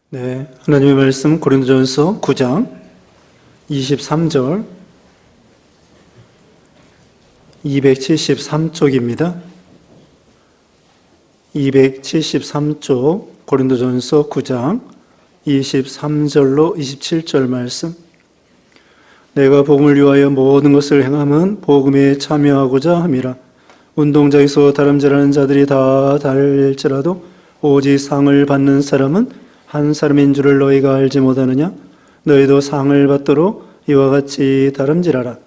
네, 하나님의 말씀 고린도전서 9장 23절 273쪽입니다. 273쪽 고린도전서 9장 23절로 27절 말씀. 내가 복음을 위하여 모든 것을 행함은 복음에 참여하고자 함이라. 운동장에서 다름질하는 자들이 다 달릴지라도 오직 상을 받는 사람은 한 사람인 줄을 너희가 알지 못하느냐? 너희도 상을 받도록 이와 같이 다름질하라.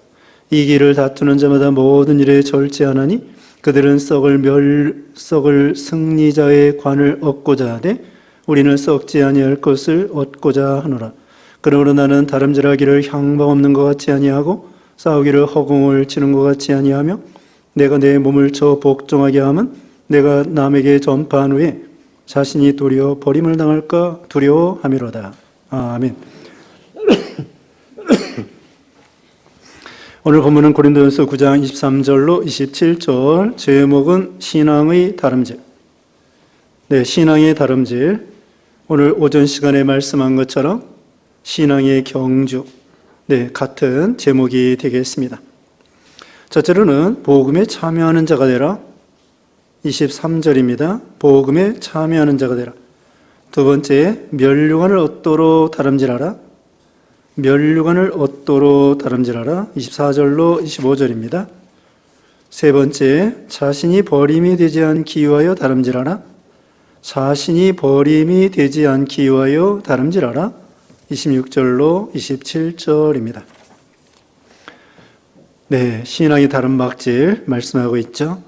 이 길을 다투는 자마다 모든 일에 절제하나니 그들은 썩을 승리자의 관을 얻고자 하되 우리는 썩지 아니할 것을 얻고자 하노라. 그러므로 나는 다름질하기를 향방 없는 것 같이 아니하고 싸우기를 허공을 치는 것 같이 아니하며 내가 내 몸을 쳐 복종하게 하면 내가 남에게 전파한 후에 자신이 도리어 버림을 당할까 두려워함이로다. 아멘. 오늘 본문은 고린도전서 9장 23절로 27절, 제목은 신앙의 다름질. 네, 신앙의 다름질. 오늘 오전 시간에 말씀한 것처럼 신앙의 경주. 네, 같은 제목이 되겠습니다. 첫째로는 복음에 참여하는 자가 되라. 23절입니다. 복음에 참여하는 자가 되라. 두 번째, 면류관을 얻도록 다름질하라. 면류관을 얻도록 다름질하라. 24절로 25절입니다. 세 번째, 자신이 버림이 되지 않기 위하여 다름질하라. 자신이 버림이 되지 않기 위하여 다름질하라. 26절로 27절입니다. 네, 신앙의 다름박질 말씀하고 있죠.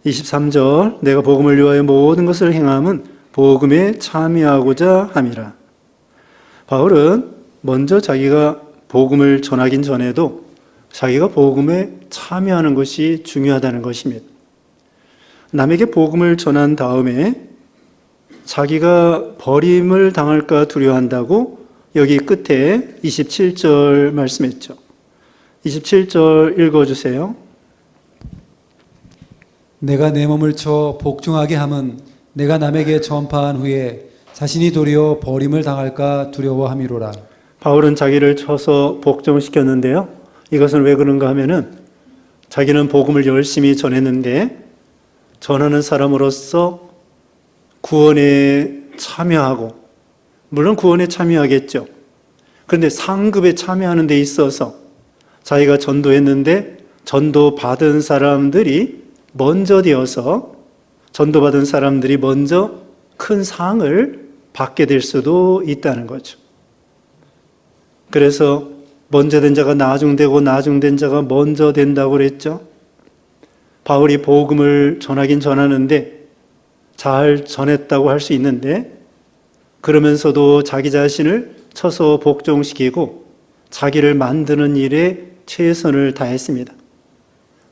23절, 내가 복음을 위하여 모든 것을 행함은 복음에 참여하고자 함이라. 바울은 먼저 자기가 복음을 전하긴 전에도 자기가 복음에 참여하는 것이 중요하다는 것입니다. 남에게 복음을 전한 다음에 자기가 버림을 당할까 두려워한다고 여기 끝에 27절 말씀했죠. 27절 읽어주세요. 내가 내 몸을 쳐 복종하게 함은 내가 남에게 전파한 후에 자신이 도리어 버림을 당할까 두려워함이로라. 바울은 자기를 쳐서 복종시켰는데요. 이것은 왜 그런가 하면은 자기는 복음을 열심히 전했는데 전하는 사람으로서 구원에 참여하고, 물론 구원에 참여하겠죠. 그런데 상급에 참여하는 데 있어서 자기가 전도했는데 전도 받은 사람들이 먼저 되어서 전도받은 사람들이 먼저 큰 상을 받게 될 수도 있다는 거죠. 그래서 먼저 된 자가 나중되고 나중된 자가 먼저 된다고 그랬죠. 바울이 복음을 전하긴 전하는데 잘 전했다고 할 수 있는데 그러면서도 자기 자신을 쳐서 복종시키고 자기를 만드는 일에 최선을 다했습니다.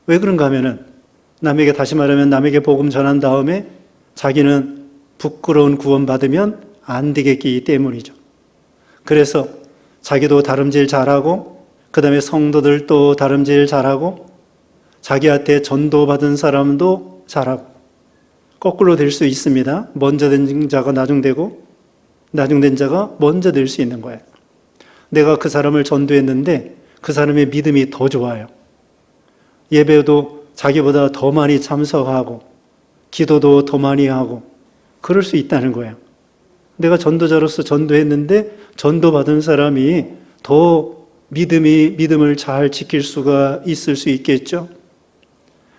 왜 그런가 하면은 남에게, 다시 말하면 남에게 복음 전한 다음에 자기는 부끄러운 구원 받으면 안 되겠기 때문이죠. 그래서 자기도 다름질 잘하고 그 다음에 성도들도 다름질 잘하고 자기한테 전도받은 사람도 잘하고 거꾸로 될 수 있습니다. 먼저 된 자가 나중되고 나중된 자가 먼저 될 수 있는 거예요. 내가 그 사람을 전도했는데 그 사람의 믿음이 더 좋아요. 예배도 자기보다 더 많이 참석하고 기도도 더 많이 하고 그럴 수 있다는 거예요. 내가 전도자로서 전도했는데 전도받은 사람이 더 믿음을 잘 지킬 수가 있을 수 있겠죠.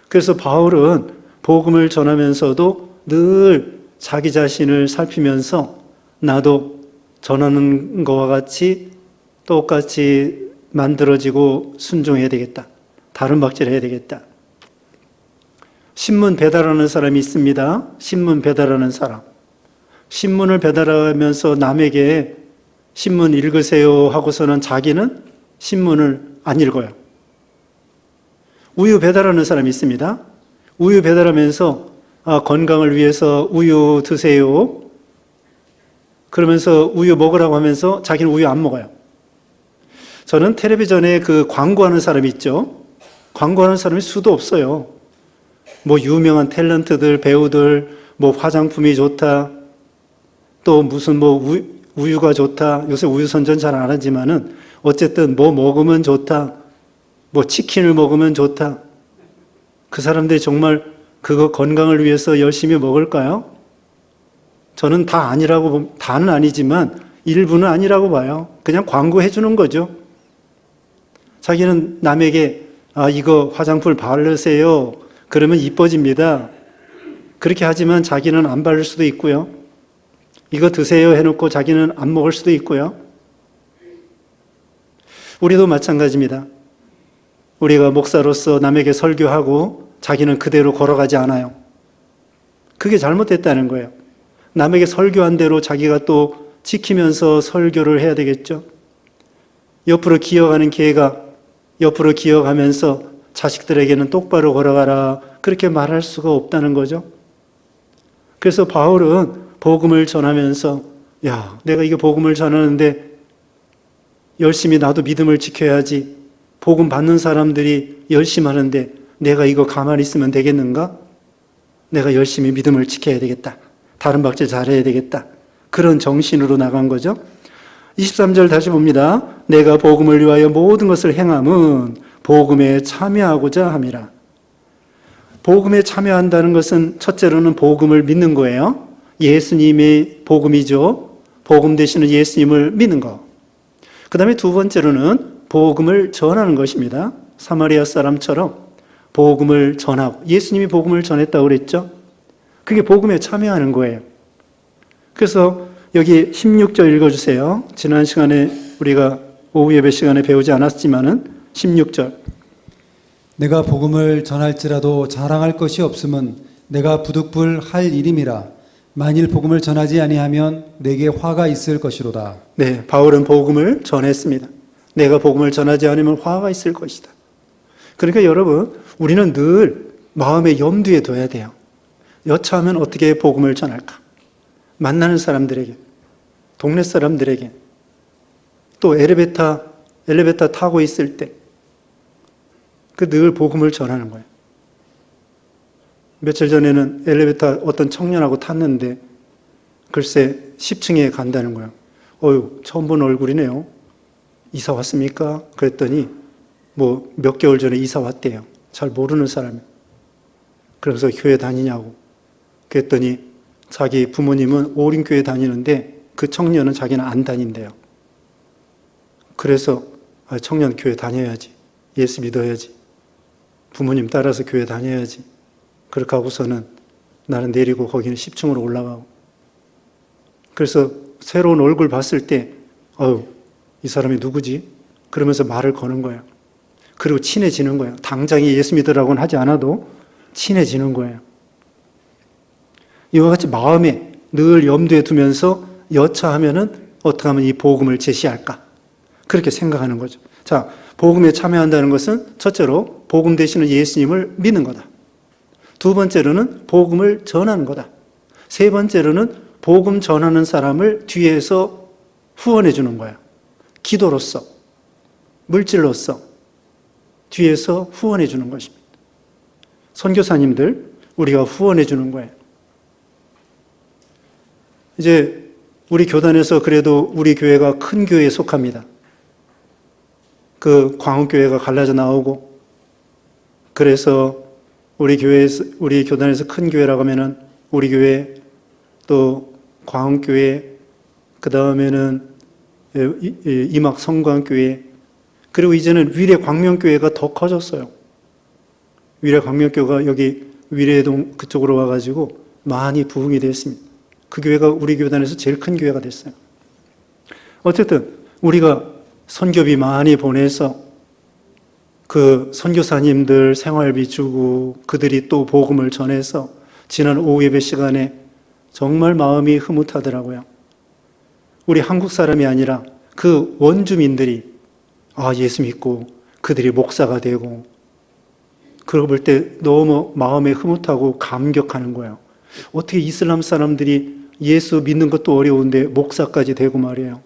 그래서 바울은 복음을 전하면서도 늘 자기 자신을 살피면서 나도 전하는 것과 같이 똑같이 만들어지고 순종해야 되겠다. 다름박질해야 되겠다. 신문 배달하는 사람이 있습니다. 신문 배달하는 사람. 신문을 배달하면서 남에게 신문 읽으세요 하고서는 자기는 신문을 안 읽어요. 우유 배달하는 사람이 있습니다. 우유 배달하면서 건강을 위해서 우유 드세요. 그러면서 우유 먹으라고 하면서 자기는 우유 안 먹어요. 저는 텔레비전에 그 광고하는 사람이 있죠. 광고하는 사람이 수도 없어요. 뭐 유명한 탤런트들, 배우들, 뭐 화장품이 좋다, 또 무슨 뭐 우유가 좋다. 요새 우유 선전 잘 안 하지만은 어쨌든 뭐 먹으면 좋다. 뭐 치킨을 먹으면 좋다. 그 사람들이 정말 그거 건강을 위해서 열심히 먹을까요? 저는 다는 아니지만 일부는 아니라고 봐요. 그냥 광고해 주는 거죠. 자기는 남에게 이거 화장품을 바르세요. 그러면 이뻐집니다. 그렇게 하지만 자기는 안 바를 수도 있고요. 이거 드세요 해놓고 자기는 안 먹을 수도 있고요. 우리도 마찬가지입니다. 우리가 목사로서 남에게 설교하고 자기는 그대로 걸어가지 않아요. 그게 잘못됐다는 거예요. 남에게 설교한 대로 자기가 또 지키면서 설교를 해야 되겠죠. 옆으로 기어가는 개가 옆으로 기어가면서 자식들에게는 똑바로 걸어가라 그렇게 말할 수가 없다는 거죠. 그래서 바울은 복음을 전하면서 내가 이게 복음을 전하는데 열심히 나도 믿음을 지켜야지. 복음 받는 사람들이 열심히 하는데 내가 이거 가만히 있으면 되겠는가? 내가 열심히 믿음을 지켜야 되겠다. 다른 박제 잘해야 되겠다. 그런 정신으로 나간 거죠. 23절 다시 봅니다. 내가 복음을 위하여 모든 것을 행함은 복음에 참여하고자 함이라. 복음에 참여한다는 것은 첫째로는 복음을 믿는 거예요. 예수님의 복음이죠. 복음 되시는 예수님을 믿는 거. 그 다음에 두 번째로는 복음을 전하는 것입니다. 사마리아 사람처럼 복음을 전하고 예수님이 복음을 전했다고 그랬죠. 그게 복음에 참여하는 거예요. 그래서 여기 16절 읽어주세요. 지난 시간에 우리가 오후 예배 시간에 배우지 않았지만은 16절. 내가 복음을 전할지라도 자랑할 것이 없음은 내가 부득불할 일임이라. 만일 복음을 전하지 아니하면 내게 화가 있을 것이로다. 네, 바울은 복음을 전했습니다. 내가 복음을 전하지 않으면 화가 있을 것이다. 그러니까 여러분, 우리는 늘 마음에 염두에 둬야 돼요. 여차하면 어떻게 복음을 전할까? 만나는 사람들에게, 동네 사람들에게, 또 엘리베이터 타고 있을 때, 늘 복음을 전하는 거예요. 며칠 전에는 엘리베이터 어떤 청년하고 탔는데, 글쎄 10층에 간다는 거예요. 처음 본 얼굴이네요. 이사 왔습니까? 그랬더니 몇 개월 전에 이사 왔대요. 잘 모르는 사람이. 그래서 교회 다니냐고. 그랬더니 자기 부모님은 오림교회 다니는데 그 청년은 자기는 안 다닌대요. 그래서 청년 교회 다녀야지. 예수 믿어야지. 부모님 따라서 교회 다녀야지. 그렇게 하고서는 나는 내리고 거기는 10층으로 올라가고. 그래서 새로운 얼굴 봤을 때 이 사람이 누구지? 그러면서 말을 거는 거예요. 그리고 친해지는 거예요. 당장에 예수 믿으라고는 하지 않아도 친해지는 거예요. 이와 같이 마음에 늘 염두에 두면서 여차하면은 어떻게 하면 이 복음을 제시할까? 그렇게 생각하는 거죠. 자, 복음에 참여한다는 것은 첫째로 복음 되시는 예수님을 믿는 거다. 두 번째로는 복음을 전하는 거다. 세 번째로는 복음 전하는 사람을 뒤에서 후원해 주는 거야. 기도로서, 물질로서 뒤에서 후원해 주는 것입니다. 선교사님들 우리가 후원해 주는 거예요. 이제 우리 교단에서 그래도 우리 교회가 큰 교회에 속합니다. 그 광흥교회가 갈라져 나오고, 그래서 우리 교단에서 큰 교회라고 하면은 우리 교회, 또 광흥교회, 그 다음에는 이막 성광교회, 그리고 이제는 위례 광명교회가 더 커졌어요. 위례 광명교회가 여기 위례동 그쪽으로 와가지고 많이 부흥이 됐습니다. 그 교회가 우리 교단에서 제일 큰 교회가 됐어요. 어쨌든 우리가 선교비 많이 보내서 그 선교사님들 생활비 주고 그들이 또 복음을 전해서 지난 오후 예배 시간에 정말 마음이 흐뭇하더라고요. 우리 한국 사람이 아니라 그 원주민들이 예수 믿고 그들이 목사가 되고, 그걸 볼 때 너무 마음에 흐뭇하고 감격하는 거예요. 어떻게 이슬람 사람들이 예수 믿는 것도 어려운데 목사까지 되고 말이에요.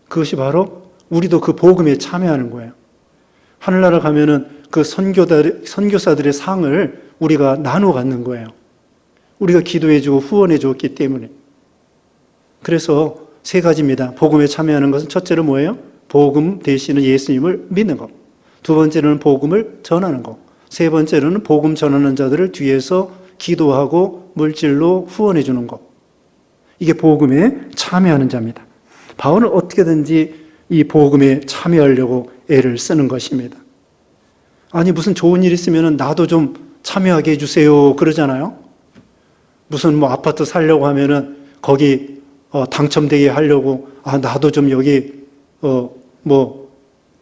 그것이 바로 우리도 그 복음에 참여하는 거예요. 하늘나라 가면은 그 선교사들의 상을 우리가 나눠 갖는 거예요. 우리가 기도해 주고 후원해 줬기 때문에. 그래서 세 가지입니다. 복음에 참여하는 것은 첫째로 뭐예요? 복음 되시는 예수님을 믿는 것. 두 번째로는 복음을 전하는 것. 세 번째로는 복음 전하는 자들을 뒤에서 기도하고 물질로 후원해 주는 것. 이게 복음에 참여하는 자입니다. 바울은 어떻게든지 이 복음에 참여하려고 애를 쓰는 것입니다. 아니 무슨 좋은 일 있으면 나도 좀 참여하게 해주세요 그러잖아요. 무슨 뭐 아파트 살려고 하면은 거기 당첨되게 하려고 나도 좀 여기 뭐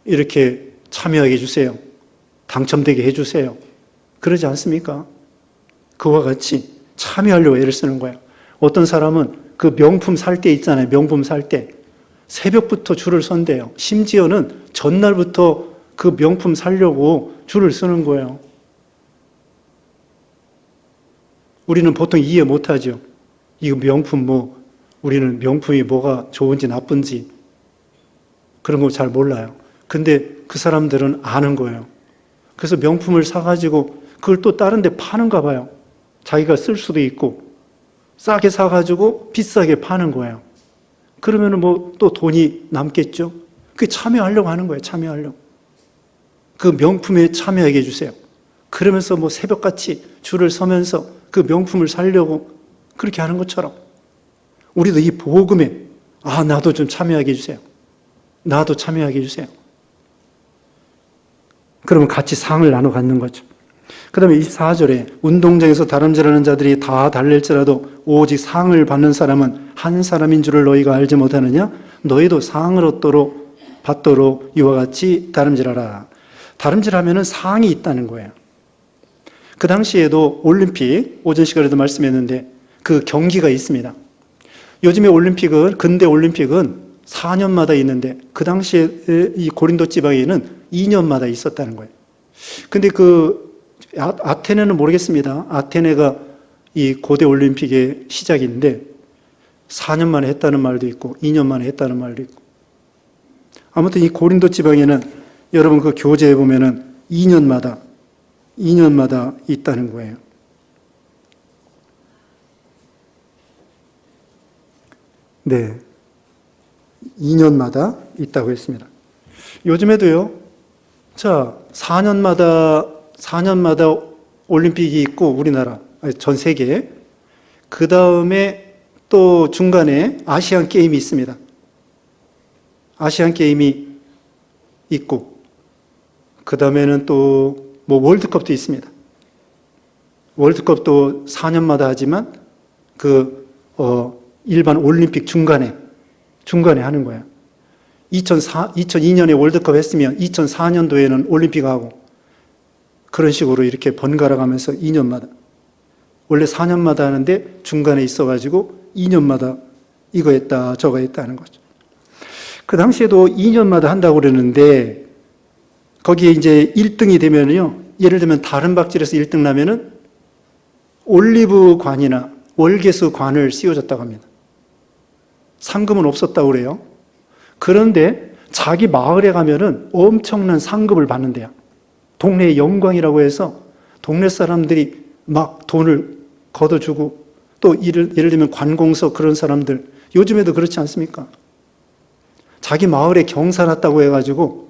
이렇게 참여하게 해주세요. 당첨되게 해주세요. 그러지 않습니까? 그와 같이 참여하려고 애를 쓰는 거예요. 어떤 사람은 그 명품 살 때 있잖아요. 명품 살 때 새벽부터 줄을 선대요. 심지어는 전날부터 그 명품 사려고 줄을 서는 거예요. 우리는 보통 이해 못하죠. 이거 명품 우리는 명품이 뭐가 좋은지 나쁜지 그런 거 잘 몰라요. 근데 그 사람들은 아는 거예요. 그래서 명품을 사가지고 그걸 또 다른 데 파는가 봐요. 자기가 쓸 수도 있고 싸게 사가지고 비싸게 파는 거예요. 그러면 또 돈이 남겠죠. 그게 참여하려고 하는 거예요. 참여하려고. 그 명품에 참여하게 해주세요. 그러면서 새벽같이 줄을 서면서 그 명품을 사려고 그렇게 하는 것처럼 우리도 이 복음에 나도 좀 참여하게 해주세요. 나도 참여하게 해주세요. 그러면 같이 상을 나눠 갖는 거죠. 그 다음에 24절에 운동장에서 다름질하는 자들이 다 달릴지라도 오직 상을 받는 사람은 한 사람인 줄을 너희가 알지 못하느냐? 너희도 상을 받도록 이와 같이 다름질하라. 다름질하면은 상이 있다는 거예요. 그 당시에도 올림픽, 오전 시간에도 말씀했는데 그 경기가 있습니다. 요즘에 올림픽은, 근대 올림픽은 4년마다 있는데 그 당시에 이 고린도 지방에는 2년마다 있었다는 거예요. 근데 아테네는 모르겠습니다. 아테네가 이 고대 올림픽의 시작인데 4년 만에 했다는 말도 있고 2년 만에 했다는 말도 있고 아무튼 이 고린도 지방에는 여러분 그 교재에 보면은 2년마다 있다는 거예요. 네. 2년마다 있다고 했습니다. 요즘에도요. 자, 4년마다 올림픽이 있고 우리나라, 전 세계에. 그 다음에 또 중간에 아시안 게임이 있습니다. 아시안 게임이 있고 그 다음에는 또 월드컵도 있습니다. 월드컵도 4년마다 하지만 일반 올림픽 중간에 하는 거예요. 2002년에 월드컵 했으면 2004년도에는 올림픽 하고 그런 식으로 이렇게 번갈아 가면서 2년마다 원래 4년마다 하는데 중간에 있어가지고 2년마다 이거 했다 저거 했다 하는 거죠. 그 당시에도 2년마다 한다고 그러는데 거기에 이제 1등이 되면요. 예를 들면 다른 박질에서 1등 나면은 올리브 관이나 월계수 관을 씌워줬다고 합니다. 상금은 없었다고 그래요. 그런데 자기 마을에 가면은 엄청난 상급을 받는데요. 동네의 영광이라고 해서 동네 사람들이 막 돈을 걷어주고 또 예를 들면 관공서 그런 사람들 요즘에도 그렇지 않습니까? 자기 마을에 경사 났다고 해가지고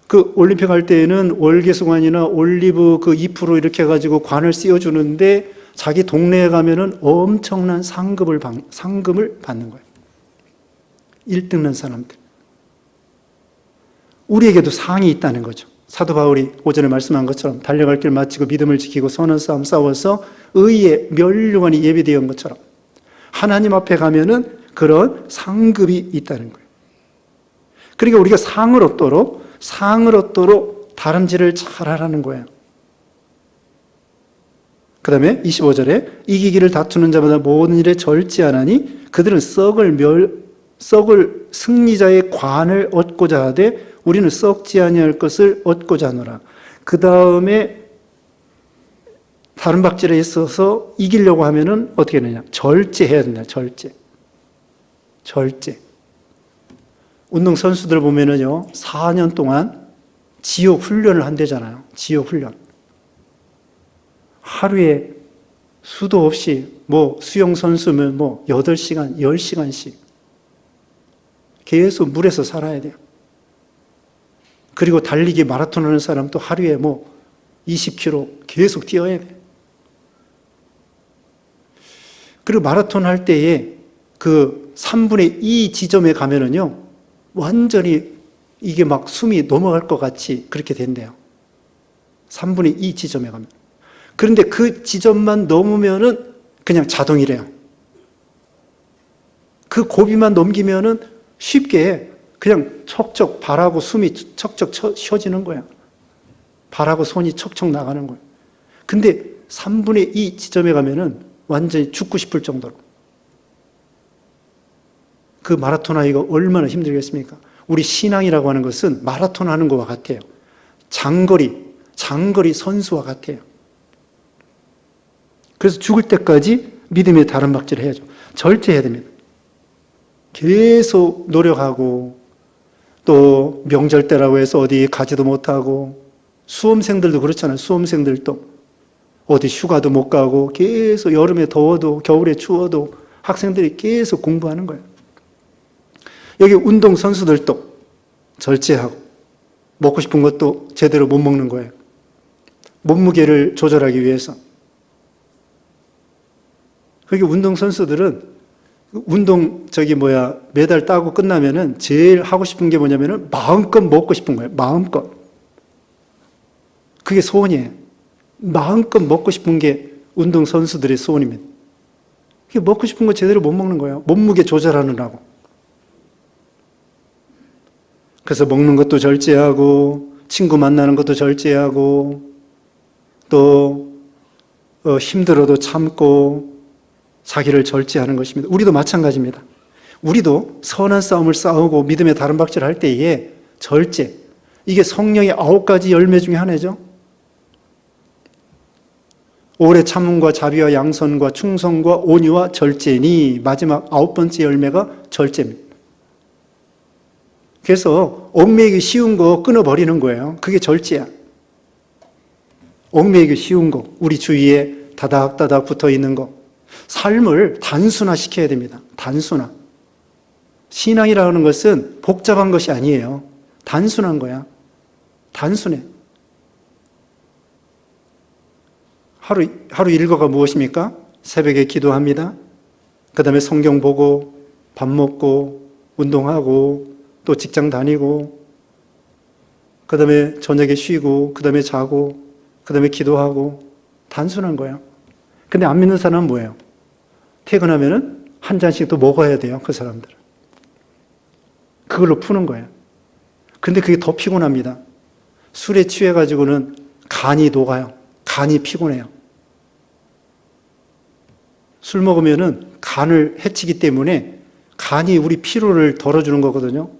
그 올림픽 할 때에는 월계수관이나 올리브 그 잎으로 이렇게 해가지고 관을 씌워주는데 자기 동네에 가면은 엄청난 상금을 받는 거예요. 1등 난 사람들. 우리에게도 상이 있다는 거죠. 사도 바울이 오전에 말씀한 것처럼 달려갈 길 마치고 믿음을 지키고 선한 싸움 싸워서 의의 면류관이 예비되어 온 것처럼 하나님 앞에 가면은 그런 상급이 있다는 거예요. 그러니까 우리가 상을 얻도록 다름질을 잘하라는 거예요. 그 다음에 25절에 이기기를 다투는 자마다 모든 일에 절제하나니 그들은 썩을 승리자의 관을 얻고자 하되 우리는 썩지 아니할 것을 얻고자 하노라. 그 다음에 다른 박질에 있어서 이기려고 하면은 어떻게 되냐? 절제해야 된다. 절제. 운동 선수들 보면은요, 4년 동안 지옥 훈련을 한대잖아요. 지옥 훈련. 하루에 수도 없이 뭐 수영 선수면 뭐 8시간, 10시간씩 계속 물에서 살아야 돼요. 그리고 달리기 마라톤 하는 사람도 하루에 뭐 20km 계속 뛰어야 돼요. 그리고 마라톤 할 때에 그 3분의 2 지점에 가면은요, 완전히 이게 막 숨이 넘어갈 것 같이 그렇게 된대요. 3분의 2 지점에 가면. 그런데 그 지점만 넘으면은 그냥 자동이래요. 그 고비만 넘기면은 쉽게 그냥 척척 발하고 숨이 척척 쉬어지는 거야. 발하고 손이 척척 나가는 거야. 근데 3분의 2 지점에 가면은 완전히 죽고 싶을 정도로. 그 마라톤 하기가 얼마나 힘들겠습니까? 우리 신앙이라고 하는 것은 마라톤 하는 것과 같아요. 장거리 선수와 같아요. 그래서 죽을 때까지 믿음의 다름박질을 해야죠. 절제해야 됩니다. 계속 노력하고, 또 명절 때라고 해서 어디 가지도 못하고, 수험생들도 그렇잖아요. 수험생들도 어디 휴가도 못 가고 계속 여름에 더워도 겨울에 추워도 학생들이 계속 공부하는 거예요. 여기 운동선수들도 절제하고 먹고 싶은 것도 제대로 못 먹는 거예요. 몸무게를 조절하기 위해서. 그게 운동선수들은 메달 따고 끝나면은 제일 하고 싶은 게 뭐냐면은 마음껏 먹고 싶은 거예요. 마음껏. 그게 소원이에요. 마음껏 먹고 싶은 게 운동선수들의 소원입니다. 그게 먹고 싶은 거 제대로 못 먹는 거예요. 몸무게 조절하느라고. 그래서 먹는 것도 절제하고, 친구 만나는 것도 절제하고, 또 힘들어도 참고, 자기를 절제하는 것입니다. 우리도 마찬가지입니다. 우리도 선한 싸움을 싸우고 믿음의 다름박질을 할 때에 절제, 이게 성령의 9가지 열매 중에 하나죠. 오래 참음과 자비와 양선과 충성과 온유와 절제니, 마지막 9번째 열매가 절제입니다. 그래서 얽매이기 쉬운 거 끊어버리는 거예요. 그게 절제야. 얽매이기 쉬운 거, 우리 주위에 다닥다닥 붙어있는 거, 삶을 단순화시켜야 됩니다. 단순화. 신앙이라는 것은 복잡한 것이 아니에요. 단순한 거야. 단순해. 하루 일과가 무엇입니까? 새벽에 기도합니다. 그 다음에 성경 보고, 밥 먹고, 운동하고, 또 직장 다니고, 그 다음에 저녁에 쉬고, 그 다음에 자고, 그 다음에 기도하고. 단순한 거예요. 근데 안 믿는 사람은 뭐예요? 퇴근하면은 한 잔씩 또 먹어야 돼요. 그 사람들은. 그걸로 푸는 거예요. 근데 그게 더 피곤합니다. 술에 취해가지고는 간이 녹아요. 간이 피곤해요. 술 먹으면은 간을 해치기 때문에 간이 우리 피로를 덜어주는 거거든요.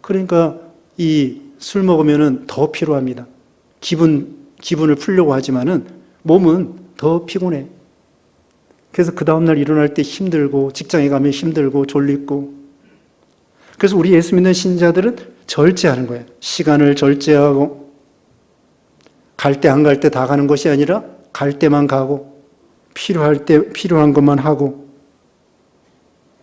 그러니까 이 술 먹으면은 더 피로합니다. 기분을 풀려고 하지만은 몸은 더 피곤해. 그래서 그 다음날 일어날 때 힘들고, 직장에 가면 힘들고, 졸리고. 그래서 우리 예수 믿는 신자들은 절제하는 거예요. 시간을 절제하고, 갈 때 안 갈 때 다 가는 것이 아니라 갈 때만 가고, 필요할 때 필요한 것만 하고,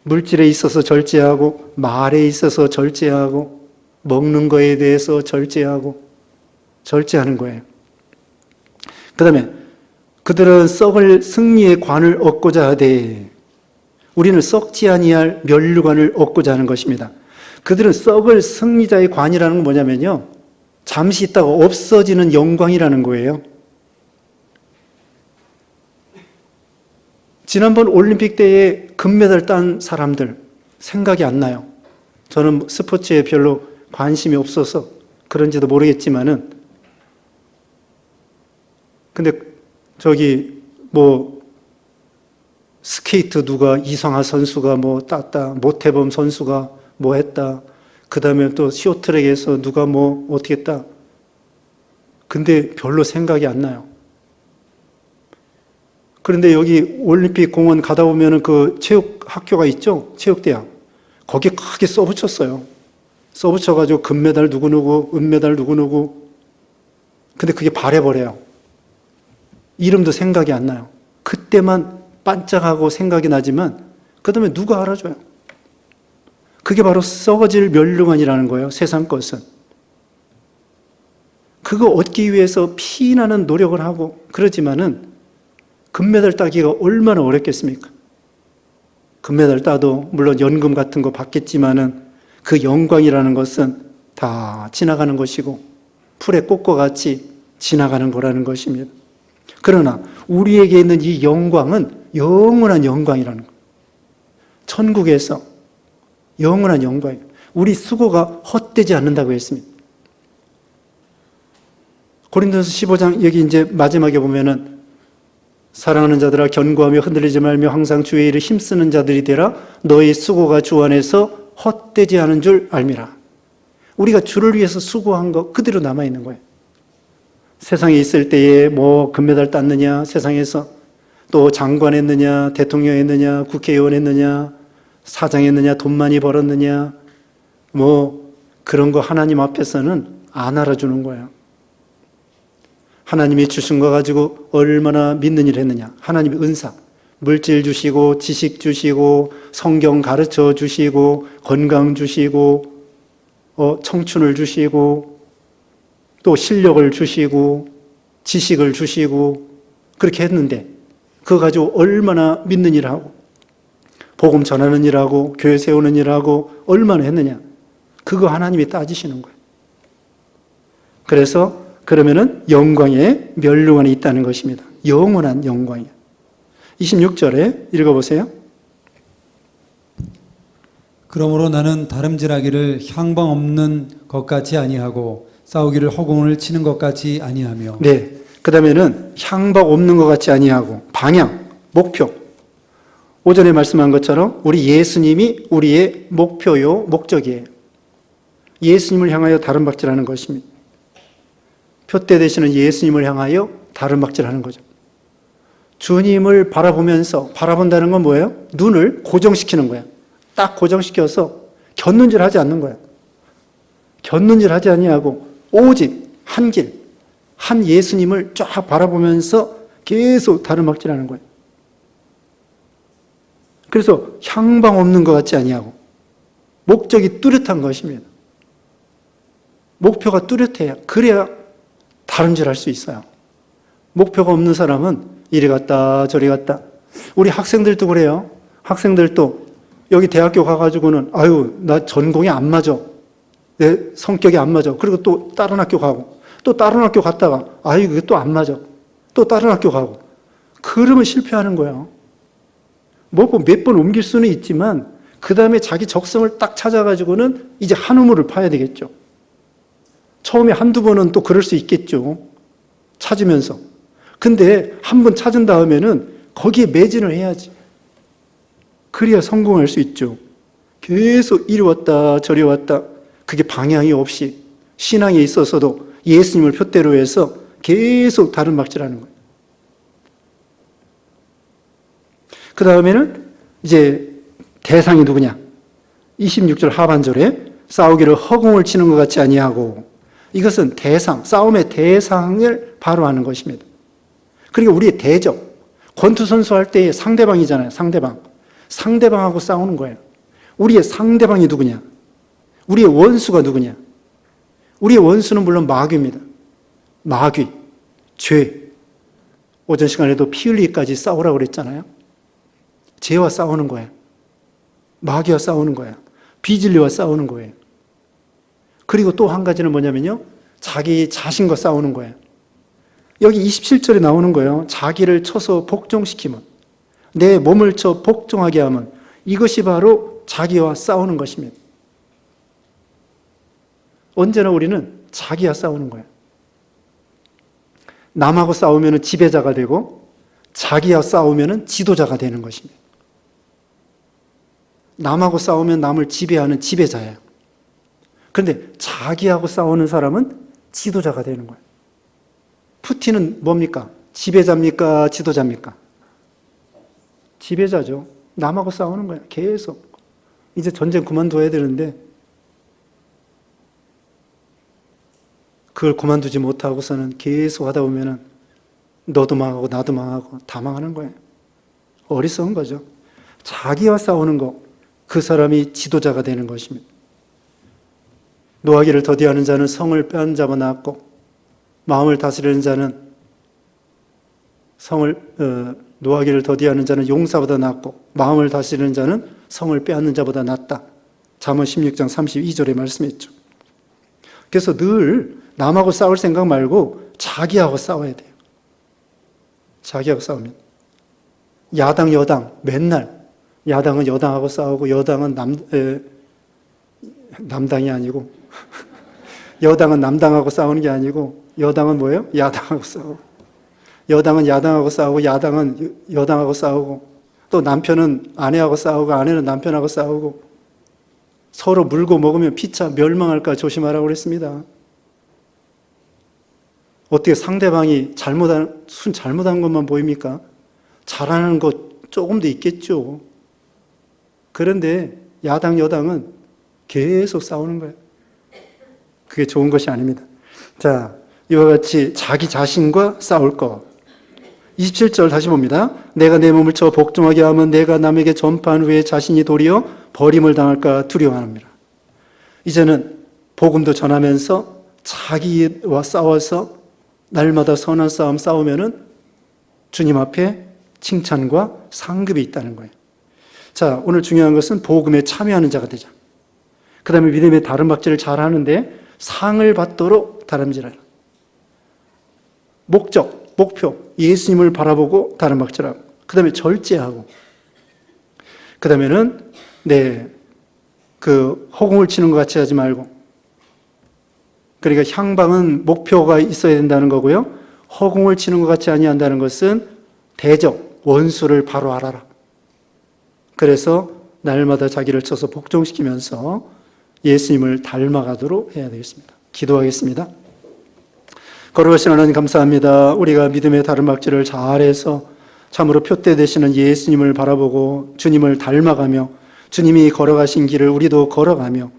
물질에 있어서 절제하고, 말에 있어서 절제하고, 먹는 거에 대해서 절제하고, 절제하는 거예요. 그 다음에 그들은 썩을 승리의 관을 얻고자 하되, 우리는 썩지 아니할 면류관을 얻고자 하는 것입니다. 그들은 썩을 승리자의 관이라는 건 뭐냐면요, 잠시 있다가 없어지는 영광이라는 거예요. 지난번 올림픽 때에 금메달 딴 사람들 생각이 안 나요. 저는 스포츠에 별로 관심이 없어서 그런지도 모르겠지만은, 근데 스케이트 누가 이성화 선수가 뭐 땄다, 모태범 선수가 뭐 했다, 그 다음에 또 쇼트랙에서 누가 뭐 어떻게 했다. 근데 별로 생각이 안 나요. 그런데 여기 올림픽 공원 가다 보면은 그 체육 학교가 있죠? 체육대학. 거기에 크게 써붙였어요. 써붙여가지고 금메달 누구누구, 은메달 누구누구. 근데 그게 발해버려요. 이름도 생각이 안 나요. 그때만 반짝하고 생각이 나지만 그 다음에 누가 알아줘요? 그게 바로 썩어질 멸류관이라는 거예요. 세상 것은. 그거 얻기 위해서 피나는 노력을 하고 그러지만은 금메달 따기가 얼마나 어렵겠습니까? 금메달 따도 물론 연금 같은 거 받겠지만은 그 영광이라는 것은 다 지나가는 것이고 풀의 꽃과 같이 지나가는 거라는 것입니다. 그러나 우리에게 있는 이 영광은 영원한 영광이라는 거예요. 천국에서 영원한 영광이에요. 우리 수고가 헛되지 않는다고 했습니다. 고린도서 15장 여기 이제 마지막에 보면은 사랑하는 자들아 견고하며 흔들리지 말며 항상 주의 일을 힘쓰는 자들이 되라. 너희 수고가 주 안에서 헛되지 않은 줄 알미라. 우리가 주를 위해서 수고한 거 그대로 남아있는 거예요. 세상에 있을 때에 뭐 금메달 땄느냐, 세상에서 또 장관 했느냐, 대통령 했느냐, 국회의원 했느냐, 사장 했느냐, 돈 많이 벌었느냐, 뭐 그런 거 하나님 앞에서는 안 알아주는 거예요. 하나님이 주신 거 가지고 얼마나 믿는 일 했느냐. 하나님의 은사, 물질 주시고 지식 주시고 성경 가르쳐 주시고 건강 주시고 청춘을 주시고 또 실력을 주시고 지식을 주시고 그렇게 했는데 그거 가지고 얼마나 믿는 일하고 복음 전하는 일하고 교회 세우는 일하고 얼마나 했느냐. 그거 하나님이 따지시는 거예요. 그래서 그러면은 영광의 멸류관이 있다는 것입니다. 영원한 영광이에요. 26절에 읽어보세요. 그러므로 나는 다름질하기를 향방 없는 것 같이 아니하고 싸우기를 허공을 치는 것 같이 아니하며. 네. 그 다음에는 향방 없는 것 같이 아니하고 방향, 목표. 오전에 말씀한 것처럼 우리 예수님이 우리의 목표요, 목적이에요. 예수님을 향하여 다름박질하는 것입니다. 표대 되시는 예수님을 향하여 다름박질하는 거죠. 주님을 바라보면서 바라본다는 건 뭐예요? 눈을 고정시키는 거예요. 딱 고정시켜서 곁눈질 하지 않는 거예요. 곁눈질 하지 아니하고 오직 한 길, 한 예수님을 쫙 바라보면서 계속 다름박질하는 거예요. 그래서 향방 없는 것 같지 아니하고 목적이 뚜렷한 것입니다. 목표가 뚜렷해야 그래야 다름질할 수 있어요. 목표가 없는 사람은 이리 갔다 저리 갔다. 우리 학생들도 그래요. 학생들도 여기 대학교 가가지고는 아유 나 전공이 안 맞아. 내 성격이 안 맞아. 그리고 또 다른 학교 가고 또 다른 학교 갔다가 아유 그게 또 안 맞아. 또 다른 학교 가고 그러면 실패하는 거예요. 뭐 몇 번 옮길 수는 있지만 그 다음에 자기 적성을 딱 찾아가지고는 이제 한 우물을 파야 되겠죠. 처음에 한두 번은 또 그럴 수 있겠죠. 찾으면서. 근데 한 번 찾은 다음에는 거기에 매진을 해야지. 그래야 성공할 수 있죠. 계속 이리 왔다 저리 왔다. 그게 방향이 없이 신앙에 있어서도 예수님을 표대로 해서 계속 다름박질하는 거예요. 그 다음에는 이제 대상이 누구냐? 26절 하반절에 싸우기를 허공을 치는 것 같지 아니하고 이것은 대상, 싸움의 대상을 바로 하는 것입니다. 그리고 우리의 대적, 권투선수 할 때의 상대방이잖아요. 상대방. 상대방하고 싸우는 거예요. 우리의 상대방이 누구냐? 우리의 원수가 누구냐? 우리의 원수는 물론 마귀입니다. 마귀, 죄. 오전 시간에도 피 흘리기까지 싸우라고 그랬잖아요. 죄와 싸우는 거예요. 마귀와 싸우는 거예요. 비진리와 싸우는 거예요. 그리고 또 한 가지는 뭐냐면요. 자기 자신과 싸우는 거예요. 여기 27절에 나오는 거예요. 자기를 쳐서 복종시키면, 내 몸을 쳐 복종하게 하면 이것이 바로 자기와 싸우는 것입니다. 언제나 우리는 자기와 싸우는 거예요. 남하고 싸우면 지배자가 되고 자기와 싸우면 지도자가 되는 것입니다. 남하고 싸우면 남을 지배하는 지배자예요. 그런데 자기하고 싸우는 사람은 지도자가 되는 거예요. 푸틴은 뭡니까? 지배자입니까? 지도자입니까? 지배자죠. 남하고 싸우는 거예요. 계속. 이제 전쟁 그만둬야 되는데 그걸 그만두지 못하고서는 계속 하다 보면은 너도 망하고 나도 망하고 다 망하는 거예요. 어리석은 거죠. 자기와 싸우는 거, 그 사람이 지도자가 되는 것입니다. 노하기를 더디하는 자는 성을 빼앗잡아 놨고, 마음을 다스리는 자는 노하기를 더디하는 자는 용사보다 낫고, 마음을 다스리는 자는 성을 빼앗는 자보다 낫다. 잠언 16장 32절에 말씀했죠. 그래서 늘 남하고 싸울 생각 말고 자기하고 싸워야 돼요. 자기하고 싸우면. 야당, 여당, 맨날 야당은 여당하고 싸우고, 여당은 남당이 아니고 여당은 남당하고 싸우는 게 아니고, 여당은 뭐예요? 야당하고 싸우고, 여당은 야당하고 싸우고, 야당은 여당하고 싸우고, 또 남편은 아내하고 싸우고, 아내는 남편하고 싸우고, 서로 물고 먹으면 피차 멸망할까 조심하라고 그랬습니다. 어떻게 상대방이 잘못한 것만 보입니까? 잘하는 것 조금도 있겠죠. 그런데 야당, 여당은 계속 싸우는 거예요. 그게 좋은 것이 아닙니다. 자, 이와 같이 자기 자신과 싸울 것. 27절 다시 봅니다. 내가 내 몸을 쳐 복종하게 하면 내가 남에게 전파한 후에 자신이 도리어 버림을 당할까 두려워합니다. 이제는 복음도 전하면서 자기와 싸워서 날마다 선한 싸움 싸우면은 주님 앞에 칭찬과 상급이 있다는 거예요. 자, 오늘 중요한 것은 복음에 참여하는 자가 되자. 그 다음에 믿음의 다름박질을 잘 하는데 상을 받도록 다름질하라. 목적, 목표, 예수님을 바라보고 다름박질하고, 그 다음에 절제하고, 그 다음에는 허공을 치는 것 같이 하지 말고, 그러니까 향방은 목표가 있어야 된다는 거고요. 허공을 치는 것 같이 아니한다는 것은 대적, 원수를 바로 알아라. 그래서 날마다 자기를 쳐서 복종시키면서 예수님을 닮아가도록 해야 되겠습니다. 기도하겠습니다. 거룩하신 하나님 감사합니다. 우리가 믿음의 다름박질을 잘해서 참으로 표대 되시는 예수님을 바라보고 주님을 닮아가며 주님이 걸어가신 길을 우리도 걸어가며,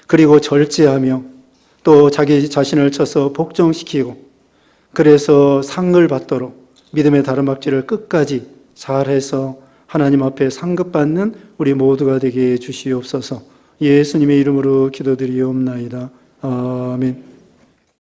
그리고 절제하며 또 자기 자신을 쳐서 복종시키고, 그래서 상을 받도록 믿음의 다름박질을 끝까지 잘해서 하나님 앞에 상급받는 우리 모두가 되게 해 주시옵소서. 예수님의 이름으로 기도드리옵나이다. 아멘.